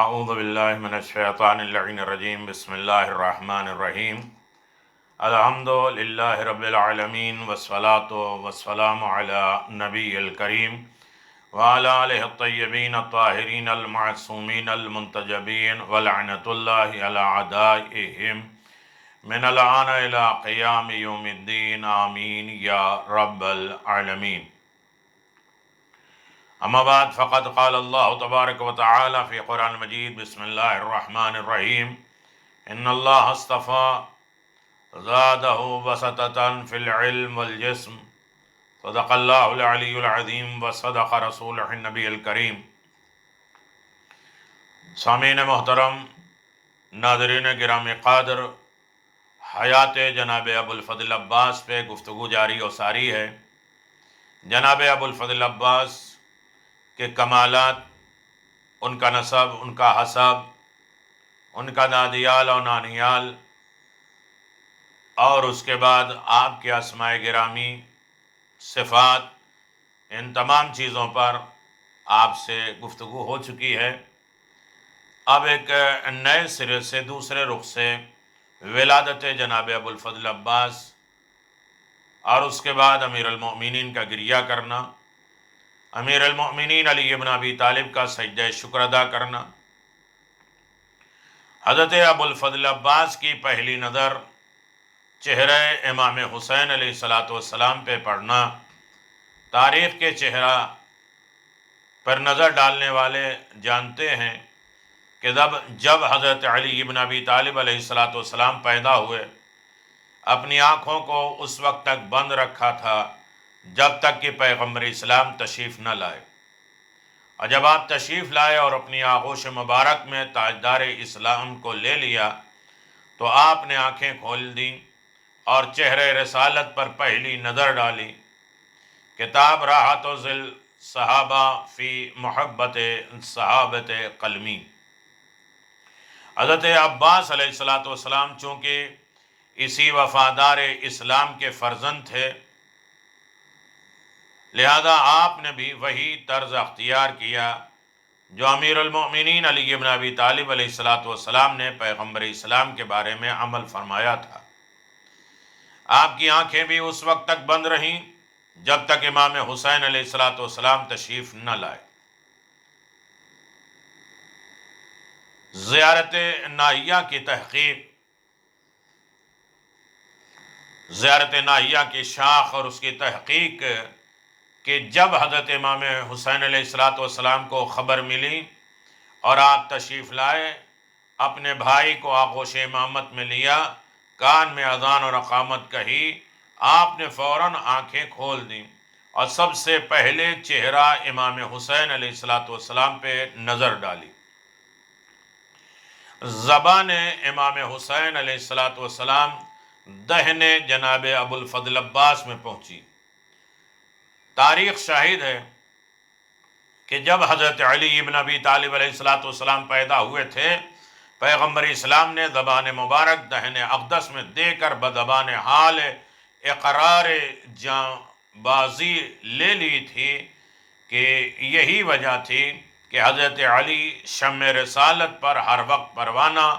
اعوذ باللہ من الشیطان اللعین الرجیم بسم اللہ الرحمن الرحیم الحمد للہ رب العالمین والصلاة والسلام علی نبی الکریم وعلی آلہ الطیبین الطاہرین المعصومین المنتجبین ولعنۃ اللہ علی اعدائہم من الآن الی قیام یوم الدین آمین یا رب العالمین. اما بعد فقد قال اللہ تبارک و تعالی فی قرآن مجید بسم اللہ الرحمن الرحیم ان اللہ اصطفى زادہ بسطۃ فی العلم والجسم صدق اللہ العلی العظیم وصدق رسولہ النبی الکریم. سامعین محترم، ناظرین گرامی قادر، حیات جناب ابو الفضل عباس پہ گفتگو جاری و ساری ہے. جناب ابو الفضل عباس کے کمالات، ان کا نسب، ان کا حسب، ان کا دادیال اور نانیال، اور اس کے بعد آپ کے اسماء گرامی، صفات، ان تمام چیزوں پر آپ سے گفتگو ہو چکی ہے. اب ایک نئے سرے سے، دوسرے رخ سے ولادت جناب ابو الفضل عباس اور اس کے بعد امیر المؤمنین کا گریہ کرنا، امیر المؤمنین علی بن ابی طالب کا سجدہ شکر ادا کرنا، حضرت ابو الفضل عباس کی پہلی نظر چہرہ امام حسین علیہ السلام پہ پڑھنا. تاریخ کے چہرہ پر نظر ڈالنے والے جانتے ہیں کہ جب حضرت علی بن ابی طالب علیہ السلام پیدا ہوئے، اپنی آنکھوں کو اس وقت تک بند رکھا تھا جب تک کہ پیغمبر اسلام تشریف نہ لائے، اور جب آپ تشریف لائے اور اپنی آغوش مبارک میں تاجدار اسلام کو لے لیا تو آپ نے آنکھیں کھول دیں اور چہرہ رسالت پر پہلی نظر ڈالی. کتاب راحت و ذل صحابہ فی محبت صحابت قلمی. حضرت عباس علیہ السلام چونکہ اسی وفادار اسلام کے فرزند تھے، لہذا آپ نے بھی وہی طرز اختیار کیا جو امیر المؤمنین علی بن ابی طالب علیہ السلام نے پیغمبر اسلام کے بارے میں عمل فرمایا تھا. آپ کی آنکھیں بھی اس وقت تک بند رہیں جب تک امام حسین علیہ السلام تشریف نہ لائے. زیارت ناہیہ کی تحقیق، زیارت ناہیہ کی شاخ اور اس کی تحقیق کہ جب حضرت امام حسین علیہ السلام کو خبر ملی اور آپ تشریف لائے، اپنے بھائی کو آغوش امامت میں لیا، کان میں اذان اور اقامت کہی، آپ نے فوراً آنکھیں کھول دیں اور سب سے پہلے چہرہ امام حسین علیہ السلام پہ نظر ڈالی. زبان امام حسین علیہ السلام دہنے جناب ابو الفضل عباس میں پہنچی. تاریخ شاہد ہے کہ جب حضرت علی بن ابی طالب علیہ السلام پیدا ہوئے تھے، پیغمبر اسلام نے زبان مبارک دہن اقدس میں دے کر بدبان حال اقرار جاں بازی لے لی تھی کہ یہی وجہ تھی کہ حضرت علی شمع رسالت پر ہر وقت پروانہ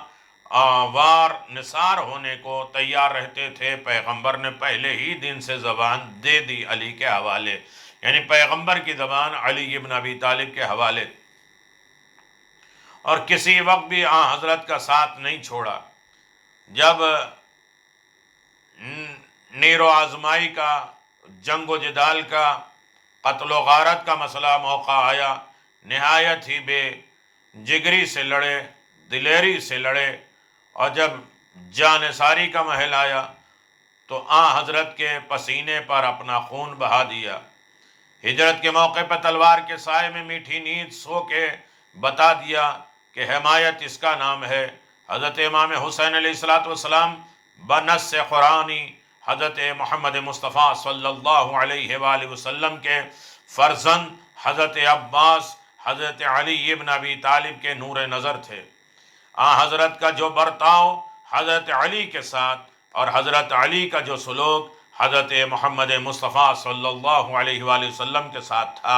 وار نثار ہونے کو تیار رہتے تھے. پیغمبر نے پہلے ہی دن سے زبان دے دی علی کے حوالے، یعنی پیغمبر کی زبان علی بن ابی طالب کے حوالے، اور کسی وقت بھی آن حضرت کا ساتھ نہیں چھوڑا. جب نیر و آزمائی کا، جنگ و جدال کا، قتل و غارت کا مسئلہ موقع آیا، نہایت ہی بے جگری سے لڑے، دلیری سے لڑے، اور جب جانثاری کا محل آیا تو حضرت کے پسینے پر اپنا خون بہا دیا. ہجرت کے موقع پر تلوار کے سائے میں میٹھی نیند سو کے بتا دیا کہ حمایت اس کا نام ہے. حضرت امام حسین علیہ السلام بنص قرآنی حضرت محمد مصطفیٰ صلی اللہ علیہ وآلہ وسلم کے فرزند حضرت عباس حضرت علی بن ابی طالب کے نور نظر تھے. حضرت کا جو برتاؤ حضرت علی کے ساتھ اور حضرت علی کا جو سلوک حضرت محمد مصطفیٰ صلی اللہ علیہ وآلہ وسلم کے ساتھ تھا،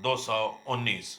219।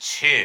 6।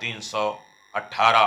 318।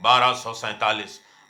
1247।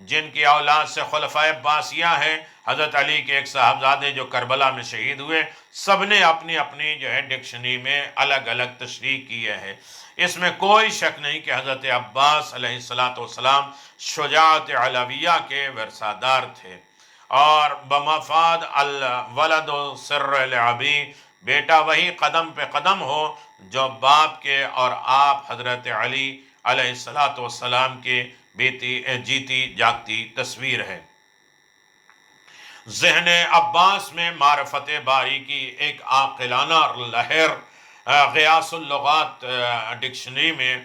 جن کی اولاد سے خلفائے عباسیہ ہیں، حضرت علی کے ایک صاحبزادے جو کربلا میں شہید ہوئے، سب نے اپنی اپنی جو ہے ڈکشنری میں الگ الگ تشریح کیے ہے۔ اس میں کوئی شک نہیں کہ حضرت عباس علیہ السلام شجاعت علویہ کے ورثہ تھے، اور بمفاد الولد سر الابی، بیٹا وہی قدم پہ قدم ہو جو باپ کے، اور آپ حضرت علی علیہ السلام کی جیتی جاگتی تصویر ہے۔ ذہن عباس میں معرفت باری کی ایک عاقلانہ لہر غیاث اللغات ڈکشنری میں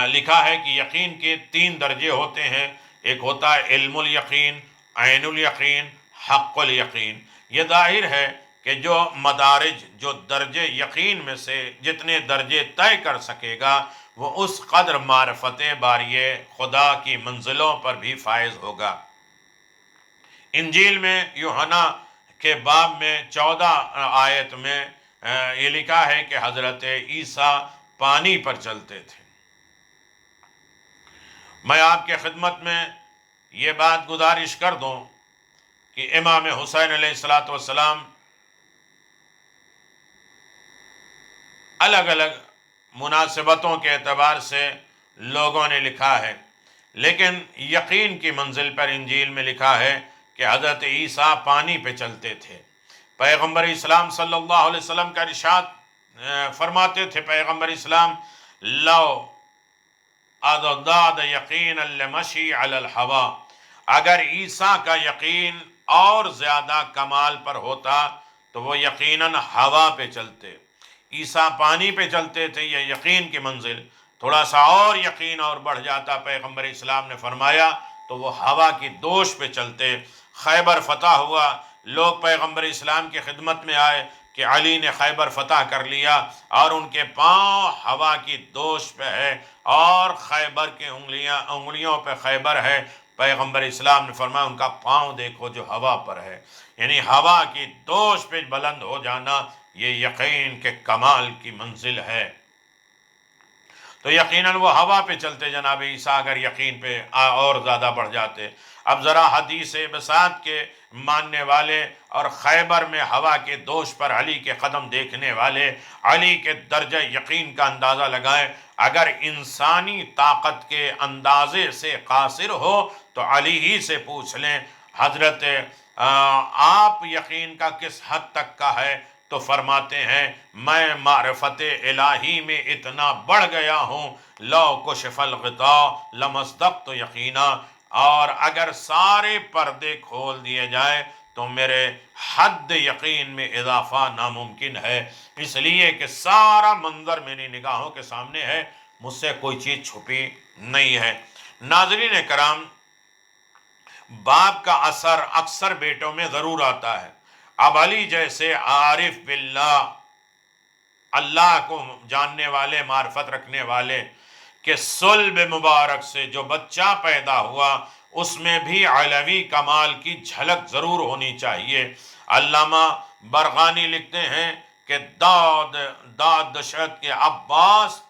لکھا ہے کہ یقین کے 3 درجے ہوتے ہیں، ایک ہوتا ہے علم الیقین، عین الیقین، حق الیقین۔ یہ ظاہر ہے کہ جو مدارج، جو درجے یقین میں سے جتنے درجے طے کر سکے گا، وہ اس قدر معرفت باری خدا کی منزلوں پر بھی فائز ہوگا۔ انجیل میں یوحنا کے باب میں 14 آیت میں یہ لکھا ہے کہ حضرت عیسیٰ پانی پر چلتے تھے۔ میں آپ کے خدمت میں یہ بات گزارش کر دوں کہ امام حسین علیہ السلام الگ الگ مناسبتوں کے اعتبار سے لوگوں نے لکھا ہے، لیکن یقین کی منزل پر انجیل میں لکھا ہے کہ حضرت عیسیٰ پانی پہ چلتے تھے۔ پیغمبر اسلام صلی اللہ علیہ وسلم کا ارشاد فرماتے تھے پیغمبر اسلام، لو ازداد یقینا لمشی علی الہوا، اگر عیسیٰ کا یقین اور زیادہ کمال پر ہوتا تو وہ یقیناً ہوا پہ چلتے۔ عیسیٰ پانی پہ چلتے تھے، یہ یقین کی منزل۔ تھوڑا سا اور یقین اور بڑھ جاتا، پیغمبر اسلام نے فرمایا، تو وہ ہوا کی دوش پہ چلتے۔ خیبر فتح ہوا، لوگ پیغمبر اسلام کی خدمت میں آئے کہ علی نے خیبر فتح کر لیا اور ان کے پاؤں ہوا کی دوش پہ ہے، اور خیبر کے انگلیوں پہ خیبر ہے۔ پیغمبر اسلام نے فرمایا ان کا پاؤں دیکھو جو ہوا پر ہے، یعنی ہوا کی دوش پہ بلند ہو جانا، یہ یقین کے کمال کی منزل ہے۔ تو یقیناً وہ ہوا پہ چلتے جناب عیسیٰ، اگر یقین پہ اور زیادہ بڑھ جاتے۔ اب ذرا حدیث بساط کے ماننے والے اور خیبر میں ہوا کے دوش پر علی کے قدم دیکھنے والے علی کے درجہ یقین کا اندازہ لگائیں۔ اگر انسانی طاقت کے اندازے سے قاصر ہو تو علی ہی سے پوچھ لیں، حضرت آپ یقین کا کس حد تک کا ہے؟ تو فرماتے ہیں میں معرفت الہی میں اتنا بڑھ گیا ہوں، لو کشف الغطاء لمصدقت یقینا، اور اگر سارے پردے کھول دیے جائیں تو میرے حد یقین میں اضافہ ناممکن ہے، اس لیے کہ سارا منظر میری نگاہوں کے سامنے ہے، مجھ سے کوئی چیز چھپی نہیں ہے۔ ناظرین کرام، باپ کا اثر اکثر بیٹوں میں ضرور آتا ہے۔ اب علی جیسے عارف باللہ، اللہ کو جاننے والے، معرفت رکھنے والے کہ صلب مبارک سے جو بچہ پیدا ہوا اس میں بھی علوی کمال کی جھلک ضرور ہونی چاہیے۔ علامہ برغانی لکھتے ہیں کہ داد دشت کے عباس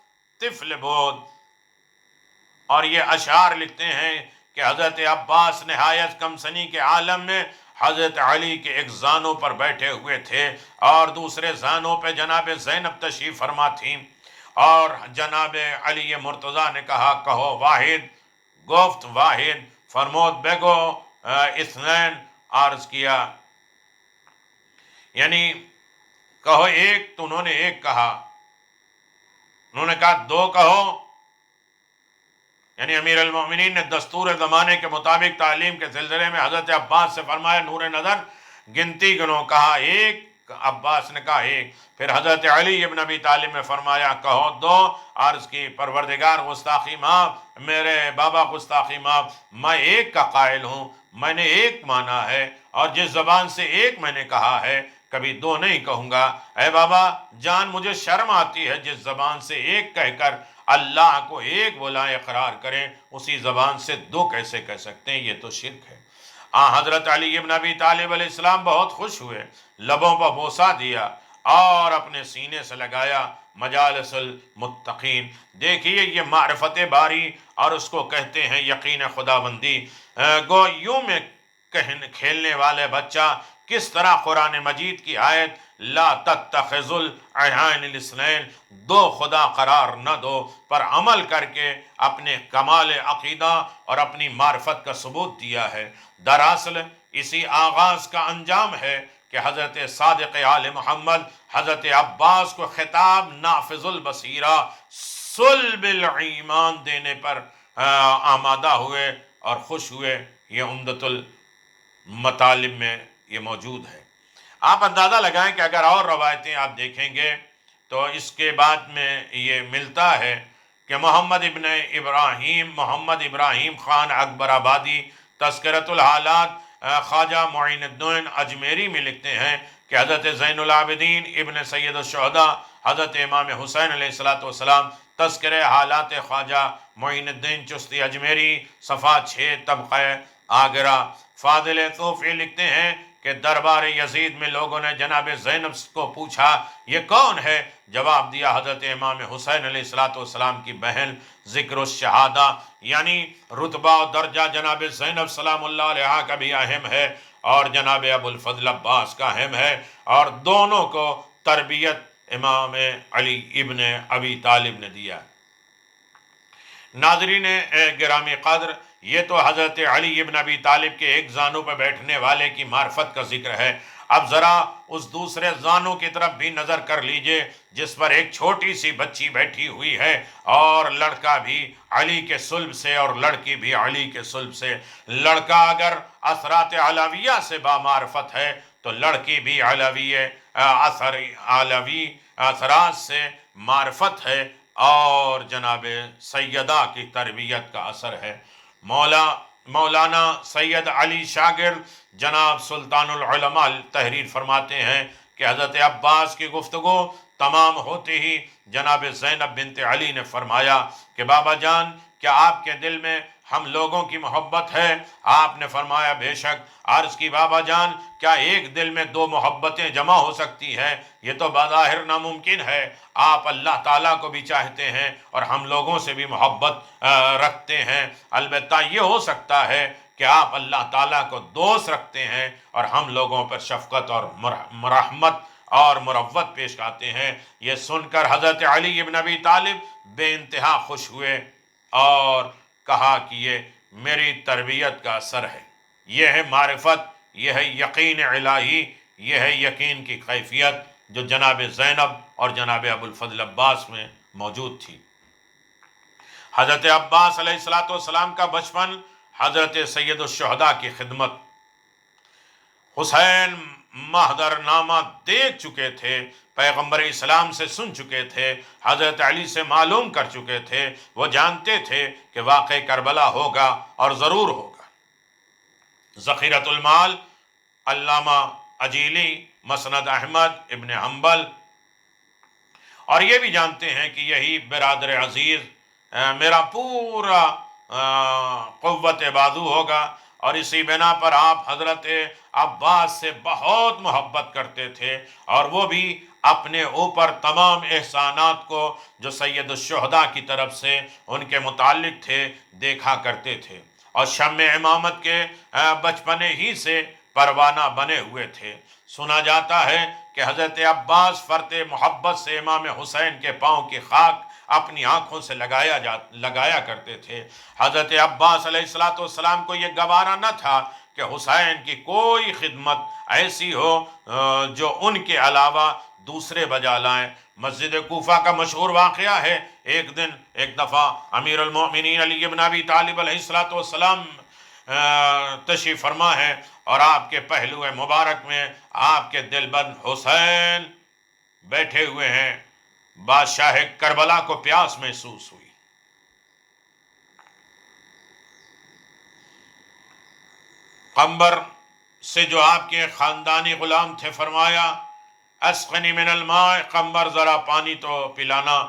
طفل بود، اور یہ اشعار لکھتے ہیں کہ حضرت عباس نہایت کم سنی کے عالم میں حضرت علی کے ایک زانوں پر بیٹھے ہوئے تھے، اور دوسرے زانوں پہ جناب زینب تشریف فرما تھیں، اور جناب علی مرتضیٰ نے کہا کہو واحد، گفت واحد، فرمود بگو اثنین، عرض کیا یعنی کہو ایک، تو انہوں نے ایک کہا، انہوں نے کہا دو کہو، یعنی امیر المومنین نے دستور زمانے کے مطابق تعلیم کے سلسلے میں حضرت عباس سے فرمایا نور نظر گنتی گنو، کہا ایک، عباس نے کہا ایک، پھر حضرت علی ابن ابی طالب نے فرمایا کہو دو، عرض کی پروردگار گستاخی معاف، میرے بابا گستاخی معاف، میں ایک کا قائل ہوں، میں نے ایک مانا ہے، اور جس زبان سے ایک میں نے کہا ہے کبھی دو نہیں کہوں گا۔ اے بابا جان، مجھے شرم آتی ہے جس زبان سے ایک کہہ کر اللہ کو ایک بلائیں اقرار کریں، اسی زبان سے دو کیسے کہہ سکتے ہیں؟ یہ تو شرک ہے۔ حضرت علی ابن ابی طالب علیہ السلام بہت خوش ہوئے، لبوں پر بوسہ دیا، اور اپنے سینے سے لگایا مجالس المتقین۔ دیکھیے یہ معرفت باری اور اس کو کہتے ہیں یقین خداوندی۔ گو یوں میں کھیلنے والے بچہ کس طرح قرآن مجید کی آیت لا تتخذوا العین الاثنین، دو خدا قرار نہ دو، پر عمل کر کے اپنے کمال عقیدہ اور اپنی معرفت کا ثبوت دیا ہے۔ دراصل اسی آغاز کا انجام ہے کہ حضرت صادق آل محمد حضرت عباس کو خطاب نافذ البصیرہ صلب الایمان دینے پر آمادہ ہوئے اور خوش ہوئے۔ یہ عمدۃ المطالب میں یہ موجود ہے۔ آپ اندازہ لگائیں کہ اگر اور روایتیں آپ دیکھیں گے تو اس کے بعد میں یہ ملتا ہے کہ محمد ابراہیم خان اکبر آبادی تذکرۃ الحالات خواجہ معین الدین اجمیری میں لکھتے ہیں کہ حضرت زین العابدین ابن سید الشہداء حضرت امام حسین علیہ السلام تذکرہ حالات خواجہ معین الدین چشتی اجمیری صفحہ 6 طبقہ آگرہ۔ فاضل توفی لکھتے ہیں کہ دربار یزید میں لوگوں نے جناب زینب کو پوچھا یہ کون ہے؟ جواب دیا حضرت امام حسین علیہ السلام کی بہن۔ ذکر الشہادہ یعنی رتبہ و درجہ جناب زینب سلام اللہ علیہ کا بھی اہم ہے اور جناب ابو الفضل عباس کا اہم ہے، اور دونوں کو تربیت امام علی ابن ابی طالب نے دیا۔ ناظرین گرامی قدر، یہ تو حضرت علی ابن ابی طالب کے ایک زانو پہ بیٹھنے والے کی معرفت کا ذکر ہے۔ اب ذرا اس دوسرے زانو کی طرف بھی نظر کر لیجئے جس پر ایک چھوٹی سی بچی بیٹھی ہوئی ہے، اور لڑکا بھی علی کے صلب سے اور لڑکی بھی علی کے صلب سے۔ لڑکا اگر اثرات علویہ سے بامعرفت ہے تو لڑکی بھی علوی اثرات سے معرفت ہے اور جناب سیدہ کی تربیت کا اثر ہے۔ مولانا سید علی شاگرد جناب سلطان العلماء تحریر فرماتے ہیں کہ حضرت عباس کی گفتگو تمام ہوتے ہی جناب زینب بنت علی نے فرمایا کہ بابا جان کیا آپ کے دل میں ہم لوگوں کی محبت ہے؟ آپ نے فرمایا بے شک۔ عرض کی بابا جان کیا ایک دل میں دو محبتیں جمع ہو سکتی ہیں؟ یہ تو بظاہر ناممکن ہے۔ آپ اللہ تعالیٰ کو بھی چاہتے ہیں اور ہم لوگوں سے بھی محبت رکھتے ہیں، البتہ یہ ہو سکتا ہے کہ آپ اللہ تعالیٰ کو دوست رکھتے ہیں اور ہم لوگوں پر شفقت اور مرحمت اور مروت پیش آتے ہیں۔ یہ سن کر حضرت علی ابن ابی طالب بے انتہا خوش ہوئے اور کہا کہ یہ میری تربیت کا اثر ہے، یہ ہے معرفت، یہ ہے یقین الہی، یہ ہے یقین کی کیفیت جو جناب زینب اور جناب ابو الفضل عباس میں موجود تھی۔ حضرت عباس علیہ السلام کا بچپن حضرت سید الشہداء کی خدمت، حسین محضر نامہ دیکھ چکے تھے، پیغمبر اسلام سے سن چکے تھے، حضرت علی سے معلوم کر چکے تھے، وہ جانتے تھے کہ واقع کربلا ہوگا اور ضرور ہوگا۔ ذخیرۃ المال علامہ اجیلی، مسند احمد ابن حنبل، اور یہ بھی جانتے ہیں کہ یہی برادر عزیز میرا پورا قوت بازو ہوگا، اور اسی بنا پر آپ حضرت عباس سے بہت محبت کرتے تھے، اور وہ بھی اپنے اوپر تمام احسانات کو جو سید الشہداء کی طرف سے ان کے متعلق تھے دیکھا کرتے تھے، اور شمع امامت کے بچپنے ہی سے پروانہ بنے ہوئے تھے۔ سنا جاتا ہے کہ حضرت عباس فرط محبت سے امام حسین کے پاؤں کی خاک اپنی آنکھوں سے لگایا کرتے تھے۔ حضرت عباس علیہ السلام کو یہ گوارا نہ تھا کہ حسین کی کوئی خدمت ایسی ہو جو ان کے علاوہ دوسرے بجا لائیں۔ مسجد کوفہ کا مشہور واقعہ ہے، ایک دفعہ امیر المؤمنین علی بن ابی طالب علیہ السلام تشریف فرما ہے، اور آپ کے پہلو مبارک میں آپ کے دل بند حسین بیٹھے ہوئے ہیں۔ بادشاہ کربلا کو پیاس محسوس ہوئی، قنبر سے جو آپ کے خاندانی غلام تھے فرمایا اسقنی من الماء، قنبر ذرا پانی تو پلانا۔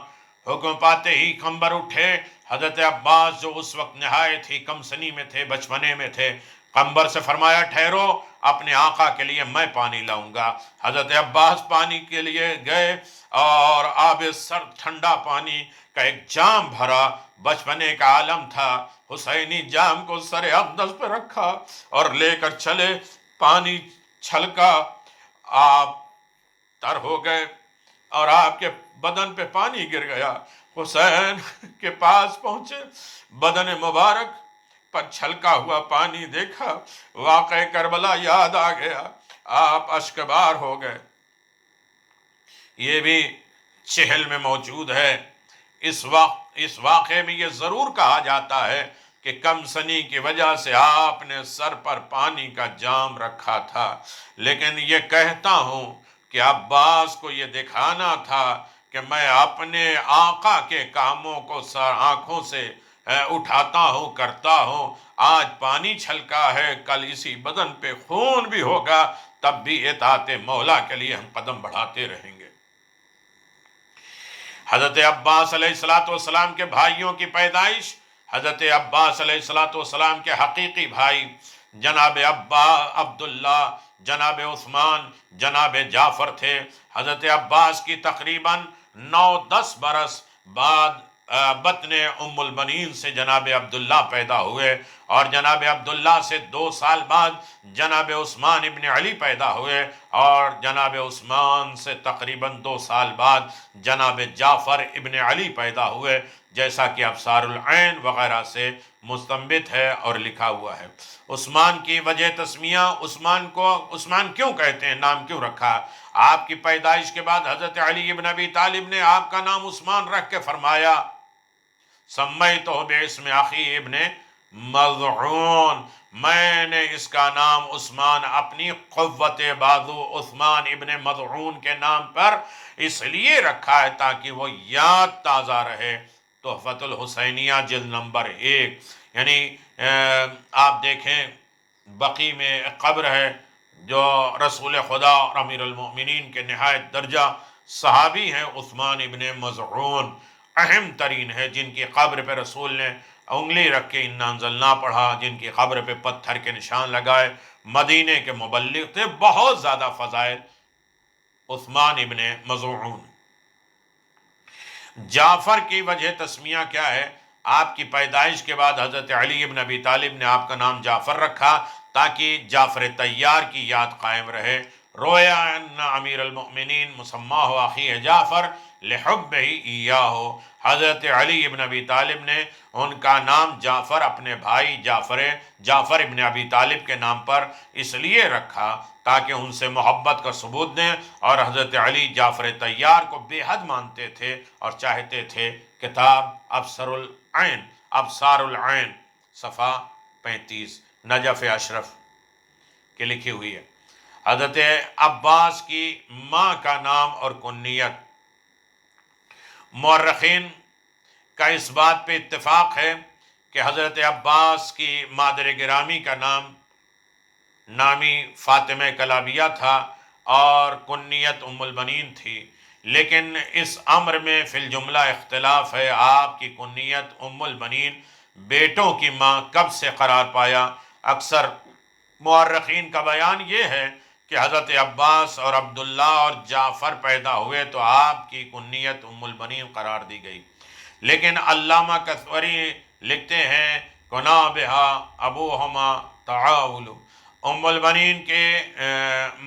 حکم پاتے ہی قنبر اٹھے۔ حضرت عباس جو اس وقت نہایت ہی کم سنی میں تھے، بچپنے میں تھے، قنبر سے فرمایا ٹھہرو، اپنے آقا کے لیے میں پانی لاؤں گا۔ حضرت عباس پانی کے لیے گئے اور آب سر ٹھنڈا پانی کا ایک جام بھرا، بچپنے کا عالم تھا، حسینی جام کو سر اقدس پہ رکھا اور لے کر چلے، پانی چھلکا، آپ تر ہو گئے اور آپ کے بدن پہ پانی گر گیا۔ حسین کے پاس پہنچے، بدن مبارک پر چھلکا ہوا پانی دیکھا، واقعہ کربلا یاد آ گیا، آپ اشکبار ہو گئے۔ یہ بھی چہل میں موجود ہے۔ اس واقعے میں یہ ضرور کہا جاتا ہے کہ کم سنی کی وجہ سے آپ نے سر پر پانی کا جام رکھا تھا، لیکن یہ کہتا ہوں کہ عباس کو یہ دکھانا تھا کہ میں اپنے آقا کے کاموں کو آنکھوں سے اٹھاتا ہوں، کرتا ہوں۔ آج پانی چھلکا ہے، کل اسی بدن پہ خون بھی ہوگا، تب بھی اطاعت مولا کے لیے ہم قدم بڑھاتے رہیں گے۔ حضرت عباس علیہ السلام کے بھائیوں کی پیدائش، حضرت عباس علیہ السلام کے حقیقی بھائی جناب عبداللہ، جناب عثمان، جناب جعفر تھے۔ حضرت عباس کی تقریباً 9-10 برس بعد بطن ام البنین سے جناب عبداللہ پیدا ہوئے، اور جناب عبداللہ سے 2 سال بعد جناب عثمان ابن علی پیدا ہوئے، اور جناب عثمان سے تقریباً 2 سال بعد جناب جعفر ابن علی پیدا ہوئے، جیسا کہ ابصار العین وغیرہ سے مستنبط ہے اور لکھا ہوا ہے۔ عثمان کی وجہ تسمیہ، عثمان کیوں کہتے ہیں، نام کیوں رکھا؟ آپ کی پیدائش کے بعد حضرت علی ابن ابی طالب نے آپ کا نام عثمان رکھ کے فرمایا، سمیتہ باسم اخی ابن مظعون، میں نے اس کا نام عثمان اپنی قوت بازو عثمان ابن مظعون کے نام پر اس لیے رکھا ہے تاکہ وہ یاد تازہ رہے۔ تحفۃ الحسینیہ جلد نمبر 1۔ یعنی آپ دیکھیں بقیع میں ایک قبر ہے جو رسول خدا اور امیر المؤمنین کے نہایت درجہ صحابی ہیں، عثمان ابن مظعون اہم ترین ہے، جن کی قبر پہ رسول نے انگلی رکھ کے انا انزلنا پڑھا، جن کی قبر پہ پتھر کے نشان لگائے، مدینے کے مبلغ تھے، بہت زیادہ فضائل عثمان ابن مظعون۔ جعفر کی وجہ تسمیہ کیا ہے؟ آپ کی پیدائش کے بعد حضرت علی ابن ابی طالب نے آپ کا نام جعفر رکھا تاکہ جعفر طیار کی یاد قائم رہے۔ رویا ان امیر المؤمنین مسماہ اخی جعفر لحبہ ایاہ، حضرت علی ابن ابی طالب نے ان کا نام جعفر اپنے بھائی جعفر ابن ابی طالب کے نام پر اس لیے رکھا تاکہ ان سے محبت کا ثبوت دیں، اور حضرت علی جعفر طیار کو بے حد مانتے تھے اور چاہتے تھے۔ کتاب ابصار العین صفحہ 35 نجف اشرف کی لکھی ہوئی ہے۔ حضرت عباس کی ماں کا نام اور کنیت، مورخین کا اس بات پہ اتفاق ہے کہ حضرت عباس کی مادر گرامی کا نامی فاطمہ کلابیہ تھا اور کنیت ام البنین تھی، لیکن اس امر میں فی الجملہ اختلاف ہے۔ آپ کی کنیت ام البنین بیٹوں کی ماں کب سے قرار پایا؟ اکثر مورخین کا بیان یہ ہے کہ حضرت عباس اور عبداللہ اور جعفر پیدا ہوئے تو آپ کی کنیت ام البنین قرار دی گئی، لیکن علامہ کثوری لکھتے ہیں کنا بہا ابوہما تعاول، ام البنین کے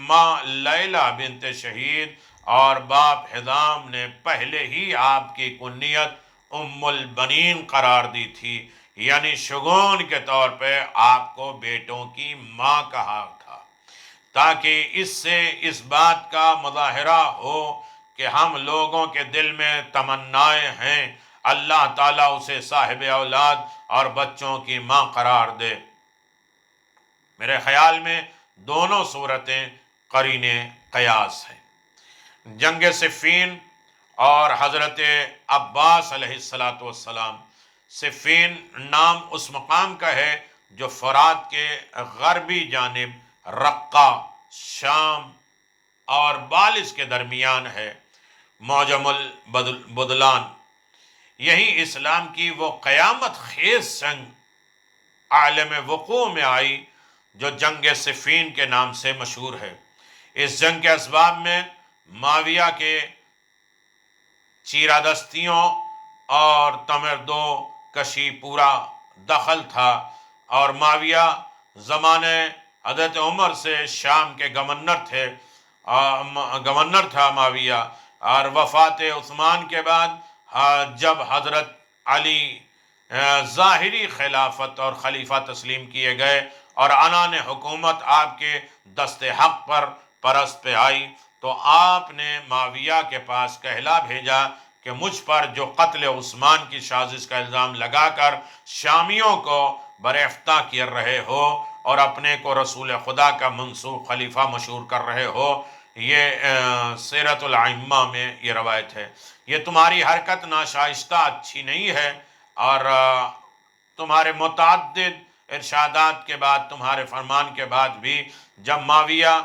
ماں لیلہ بنت شہید اور باپ حزام نے پہلے ہی آپ کی کنیت ام البنین قرار دی تھی، یعنی شگون کے طور پہ آپ کو بیٹوں کی ماں کہا تھا، تاکہ اس سے اس بات کا مظاہرہ ہو کہ ہم لوگوں کے دل میں تمنائیں ہیں، اللہ تعالیٰ اسے صاحب اولاد اور بچوں کی ماں قرار دے۔ میرے خیال میں دونوں صورتیں قرین قیاس ہیں۔ جنگ صفین اور حضرت عباس علیہ السلام، صفین نام اس مقام کا ہے جو فرات کے غربی جانب رقہ، شام اور بالس کے درمیان ہے، معجم البدلان۔ یہی اسلام کی وہ قیامت خیز جنگ عالم وقوع میں آئی جو جنگ صفین کے نام سے مشہور ہے۔ اس جنگ کے اسباب میں معاویہ کے چیرادستیوں اور تمردو کشی پورا دخل تھا، اور معاویہ زمانے حضرت عمر سے شام کے گورنر تھا معاویہ، اور وفات عثمان کے بعد جب حضرت علی ظاہری خلافت اور خلیفہ تسلیم کیے گئے اور عنان حکومت آپ کے دست حق پر پرست پہ آئی، تو آپ نے معاویہ کے پاس کہلا بھیجا کہ مجھ پر جو قتل عثمان کی سازش کا الزام لگا کر شامیوں کو بریفتہ کر رہے ہو اور اپنے کو رسول خدا کا منسوخ خلیفہ مشہور کر رہے ہو، یہ سیرت الائمہ میں یہ روایت ہے، یہ تمہاری حرکت ناشائستہ اچھی نہیں ہے، اور تمہارے متعدد ارشادات کے بعد، تمہارے فرمان کے بعد بھی جب معاویہ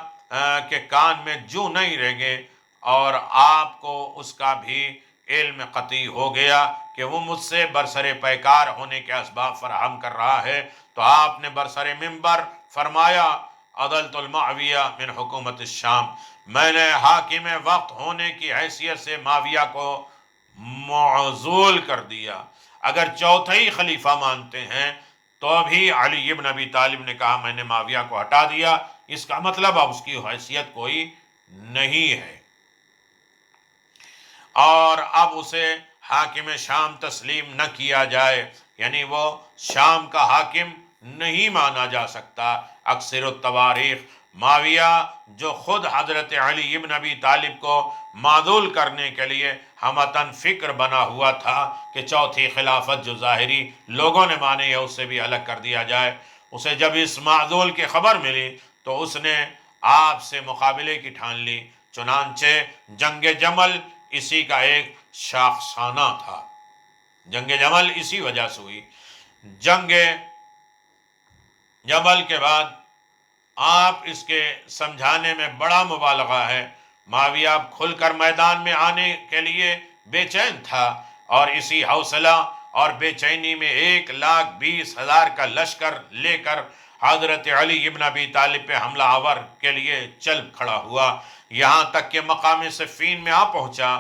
کے کان میں جو نہیں رہے اور آپ کو اس کا بھی علم قطعی ہو گیا کہ وہ مجھ سے برسر پیکار ہونے کے اسباب فراہم کر رہا ہے، تو آپ نے برسر منبر فرمایا عدلت المعاویہ من حکومت الشام، میں نے حاکم وقت ہونے کی حیثیت سے معاویہ کو معزول کر دیا۔ اگر چوتھائی خلیفہ مانتے ہیں تو بھی علی ابن ابی طالب نے کہا میں نے معاویہ کو ہٹا دیا، اس کا مطلب اب اس کی حیثیت کوئی نہیں ہے، اور اب اسے حاکم شام تسلیم نہ کیا جائے، یعنی وہ شام کا حاکم نہیں مانا جا سکتا۔ اکثر التواریخ معاویہ جو خود حضرت علی ابن ابی طالب کو معزول کرنے کے لیے ہمتاً فکر بنا ہوا تھا کہ چوتھی خلافت جو ظاہری لوگوں نے مانی ہے اسے بھی الگ کر دیا جائے، اسے جب اس معزول کی خبر ملی تو اس نے آپ سے مقابلے کی ٹھان لی، چنانچہ جنگ جمل اسی کا ایک شاخسانہ تھا۔ جنگ جمل اسی وجہ سے ہوئی۔ جنگ جمل کے بعد آپ اس کے سمجھانے میں بڑا مبالغہ ہے، معاویہ اب کھل کر میدان میں آنے کے لیے بے چین تھا، اور اسی حوصلہ اور بے چینی میں 1,20,000 کا لشکر لے کر حضرت علی ابن ابی طالب پہ حملہ آور کے لیے چل کھڑا ہوا، یہاں تک کہ مقام صفین میں آ پہنچا۔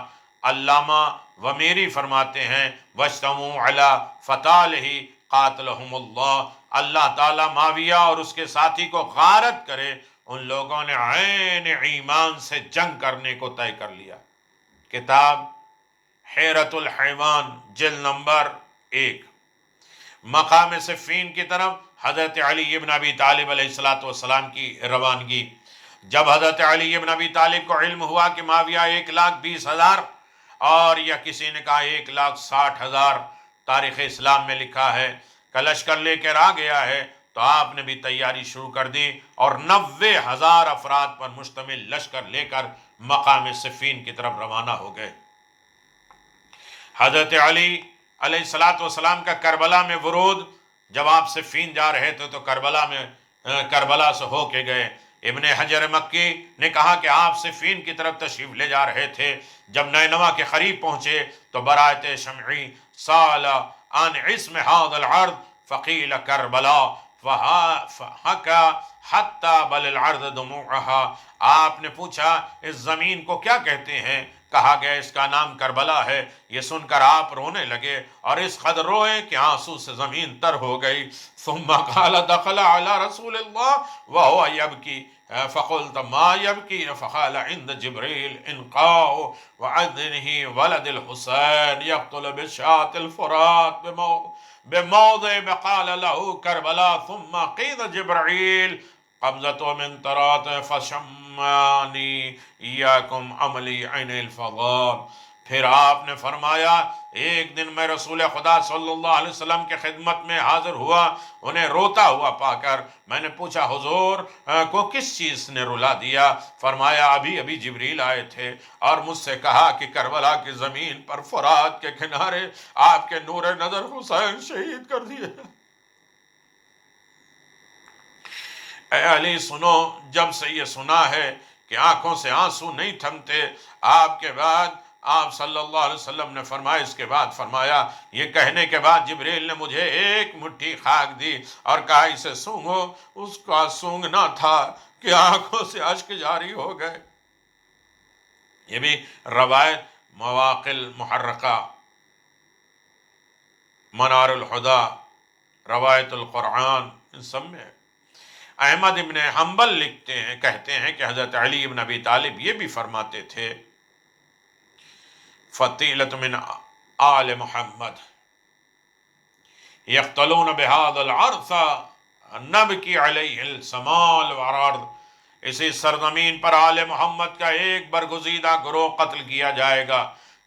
علامہ ومیری فرماتے ہیں وَاجْتَمُوا عَلَى فَتَالِهِ قَاتَلَهُمُ اللَّهُ، اللہ تعالیٰ معاویہ اور اس کے ساتھی کو غارت کرے، ان لوگوں نے عین ایمان سے جنگ کرنے کو طے کر لیا۔ کتاب حیرت الحیوان جلد نمبر 1۔ مقام صفین کی طرف حضرت علی ابن ابی طالب علیہ السلام کی روانگی۔ جب حضرت علی ابن ابی طالب کو علم ہوا کہ معاویہ 1,20,000 اور یا کسی نے کہا 1,60,000 تاریخ اسلام میں لکھا ہے کا لشکر لے کر آ گیا ہے، تو آپ نے بھی تیاری شروع کر دی اور 90,000 افراد پر مشتمل لشکر لے کر مقام صفین کی طرف روانہ ہو گئے۔ حضرت علی علیہ السلام کا کربلا میں ورود، جب آپ صفین جا رہے تھے تو کربلا سے ہو کے گئے۔ ابن حجر مکی نے کہا کہ آپ صفین کی طرف تشریف لے جا رہے تھے، جب نینوا کے قریب پہنچے تو برایت شمعی سال عن اسم هذا العرض فقیل کربلا فحکا حتی بل العرض دموعها، آپ نے پوچھا اس زمین کو کیا کہتے ہیں؟ کہا گیا اس کا نام کربلا ہے۔ یہ سن کر آپ رونے لگے اور اس قدر روئے کہ آنسو سے زمین تر ہو گئی۔ ثم قال دخل على رسول الله وهو يبكي فقلت ما يبكي؟ فقال عند جبريل انقاء وعذنه ولد الحسين يقتل بشاة الفرات بموضع بقال له كربلاء ثم قيد جبريل قبضة من طرات فشمانی ایاکم عملی عین الفضال۔ پھر آپ نے فرمایا ایک دن میں رسول خدا صلی اللہ علیہ وسلم کے خدمت میں حاضر ہوا، انہیں روتا ہوا پا کر میں نے پوچھا حضور کو کس چیز نے رلا دیا؟ فرمایا ابھی ابھی جبریل آئے تھے اور مجھ سے کہا کہ کربلا کی زمین پر فرات کے کنارے آپ کے نور نظر حسین شہید کر دیے۔ اے علی سنو، جب سے یہ سنا ہے کہ آنکھوں سے آنسو نہیں تھمتے، آپ کے بعد آپ صلی اللہ علیہ وسلم نے فرمایا، اس کے بعد فرمایا، یہ کہنے کے بعد جبریل نے مجھے ایک مٹھی خاک دی اور کہا اسے سونگو۔ اس کا سونگنا تھا کہ آنکھوں سے اشک جاری ہو گئے۔ یہ بھی روایت مواقع المحرقہ، منار الہدی، روایت القرآن، ان سب میں ہے۔ احمد ابن حنبل لکھتے ہیں، کہتے ہیں کہ حضرت علی ابن ابی طالب یہ بھی فرماتے تھے، فتیلۃ من آل محمد یقتلون بهذا العرض نبکی علیہ السماء والارض۔ اسی سرزمین پر آل محمد کا ایک برگزیدہ گروہ قتل کیا جائے گا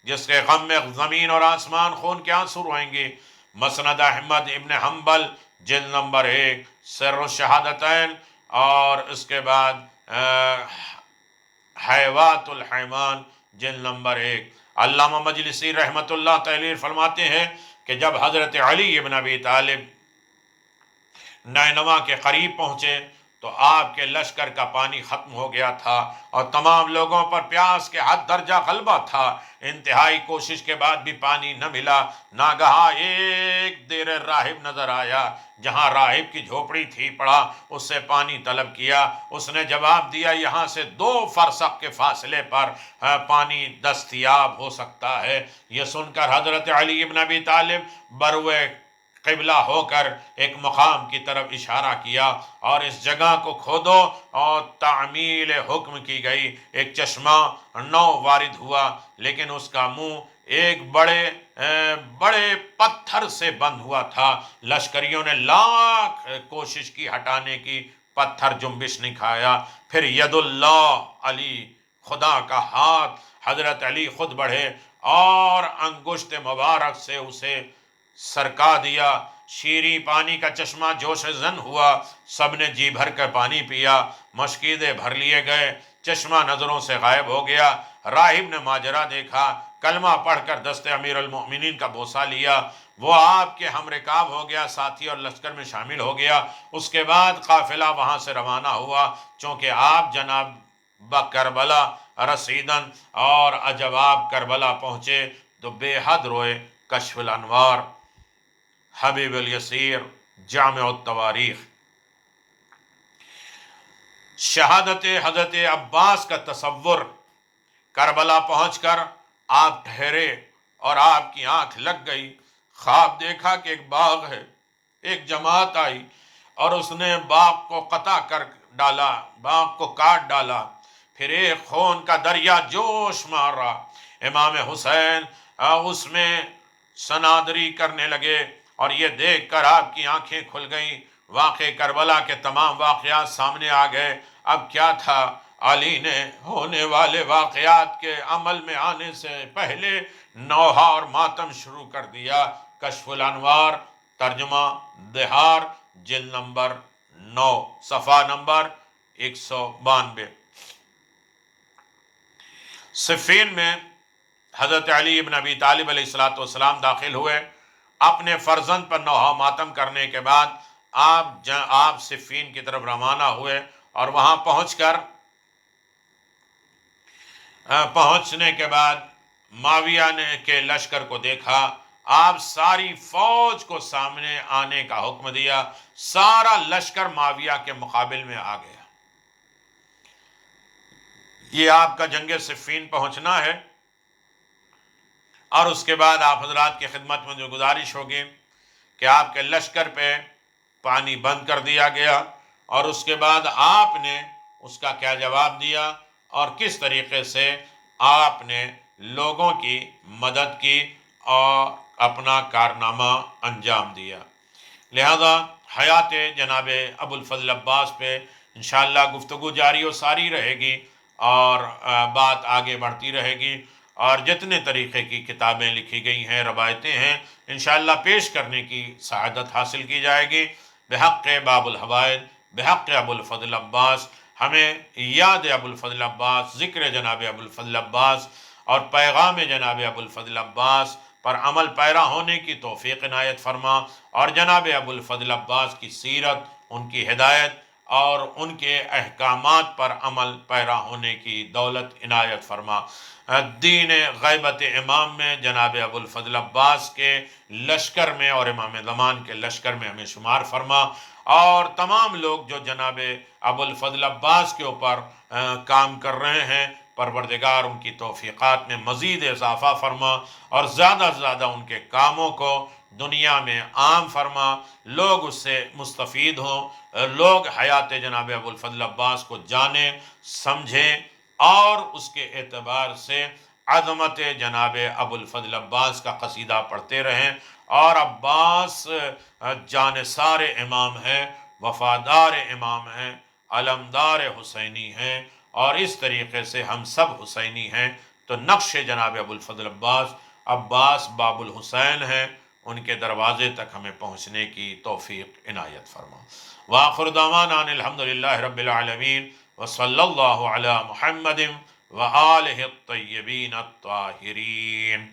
جس کے غم میں زمین اور آسمان خون کے آنسو روئیں گے۔ مسند احمد ابن حنبل جلد نمبر 1 سر الشہادتین، اور اس کے بعد حیوات الحیوان جلد نمبر 1۔ علامہ مجلسی رحمۃ اللہ تعالی فرماتے ہیں کہ جب حضرت علی ابن ابی طالب نینوا کے قریب پہنچے تو آپ کے لشکر کا پانی ختم ہو گیا تھا اور تمام لوگوں پر پیاس کے حد درجہ غلبہ تھا۔ انتہائی کوشش کے بعد بھی پانی نہ ملا۔ ناگہاں ایک دیر راہب نظر آیا، جہاں راہب کی جھوپڑی تھی پڑا، اس سے پانی طلب کیا۔ اس نے جواب دیا یہاں سے 2 فرسخ کے فاصلے پر پانی دستیاب ہو سکتا ہے۔ یہ سن کر حضرت علی ابن ابی طالب بروئے قبلہ ہو کر ایک مقام کی طرف اشارہ کیا اور اس جگہ کو کھودو، اور تعمیل حکم کی گئی۔ ایک چشمہ نو وارد ہوا، لیکن اس کا منہ ایک بڑے پتھر سے بند ہوا تھا۔ لشکریوں نے لاکھ کوشش کی ہٹانے کی، پتھر جنبش نہیں کھایا۔ پھر ید اللہ علی، خدا کا ہاتھ، حضرت علی خود بڑھے اور انگشت مبارک سے اسے سرکا دیا۔ شیریں پانی کا چشمہ جوش زن ہوا، سب نے جی بھر کر پانی پیا، مشکیدے بھر لیے گئے، چشمہ نظروں سے غائب ہو گیا۔ راہب نے ماجرا دیکھا، کلمہ پڑھ کر دست امیر المؤمنین کا بوسہ لیا، وہ آپ کے ہم رکاب ہو گیا، ساتھی اور لشکر میں شامل ہو گیا۔ اس کے بعد قافلہ وہاں سے روانہ ہوا، چونکہ آپ جناب کربلا رسیدن، اور جب آپ کربلا پہنچے تو بے حد روئے۔ کشف الانوار، حبیب الیسیر، جامع التواریخ۔ شہادت حضرت عباس کا تصور، کربلا پہنچ کر آپ ٹھہرے اور آپ کی آنکھ لگ گئی، خواب دیکھا کہ ایک باغ ہے، ایک جماعت آئی اور اس نے باغ کو قطع کر ڈالا، باغ کو کاٹ ڈالا، پھر ایک خون کا دریا جوش مار رہا۔ امام حسین اس میں سنادری کرنے لگے اور یہ دیکھ کر آپ کی آنکھیں کھل گئیں۔ واقع کربلا کے تمام واقعات سامنے آ گئے۔ اب کیا تھا، علی نے ہونے والے واقعات کے عمل میں آنے سے پہلے نوحہ اور ماتم شروع کر دیا۔ کشف الانوار، ترجمہ دہار، جلد نمبر 9، صفحہ نمبر 192۔ صفین میں حضرت علی ابن ابی طالب علیہ السلام داخل ہوئے۔ اپنے فرزند پر نوحہ ماتم کرنے کے بعد آپ صفین کی طرف روانہ ہوئے اور وہاں پہنچنے کے بعد معاویہ نے کے لشکر کو دیکھا۔ آپ ساری فوج کو سامنے آنے کا حکم دیا۔ سارا لشکر معاویہ کے مقابل میں آ گیا۔ یہ آپ کا جنگ صفین پہنچنا ہے، اور اس کے بعد آپ حضرات کی خدمت میں جو گزارش ہوگی کہ آپ کے لشکر پہ پانی بند کر دیا گیا، اور اس کے بعد آپ نے اس کا کیا جواب دیا اور کس طریقے سے آپ نے لوگوں کی مدد کی اور اپنا کارنامہ انجام دیا۔ لہذا حیات جناب ابو الفضل عباس پہ انشاءاللہ گفتگو جاری و ساری رہے گی اور بات آگے بڑھتی رہے گی، اور جتنے طریقے کی کتابیں لکھی گئی ہیں، روایتیں ہیں، انشاءاللہ پیش کرنے کی سعادت حاصل کی جائے گی۔ بحق باب الحوائد، بحق ابو الفضل عباس، ہمیں یاد ابو الفضل عباس، ذکر جناب ابو الفضل عباس اور پیغام جناب ابو الفضل عباس پر عمل پیرا ہونے کی توفیق عنایت فرما، اور جناب ابو الفضل عباس کی سیرت، ان کی ہدایت اور ان کے احکامات پر عمل پیرا ہونے کی دولت عنایت فرما۔ دین غیبت امام میں جناب ابو الفضل عباس کے لشکر میں اور امام زمان کے لشکر میں ہمیں شمار فرما، اور تمام لوگ جو جناب ابو الفضل عباس کے اوپر کام کر رہے ہیں، پروردگار ان کی توفیقات میں مزید اضافہ فرما اور زیادہ سے زیادہ ان کے کاموں کو دنیا میں عام فرما، لوگ اس سے مستفید ہوں، لوگ حیات جناب ابو الفضل عباس کو جانیں، سمجھیں، اور اس کے اعتبار سے عظمت جناب ابو الفضل عباس کا قصیدہ پڑھتے رہیں۔ اور عباس جانثار امام ہیں، وفادار امام ہیں، علمدار حسینی ہیں، اور اس طریقے سے ہم سب حسینی ہیں، تو نقش جناب ابو الفضل عباس باب الحسین ہیں، ان کے دروازے تک ہمیں پہنچنے کی توفیق عنایت فرما۔ وآخر دعوانا ان الحمدللہ رب العالمین، وصلی اللہ علی محمد وآلہ الطیبین الطاہرین۔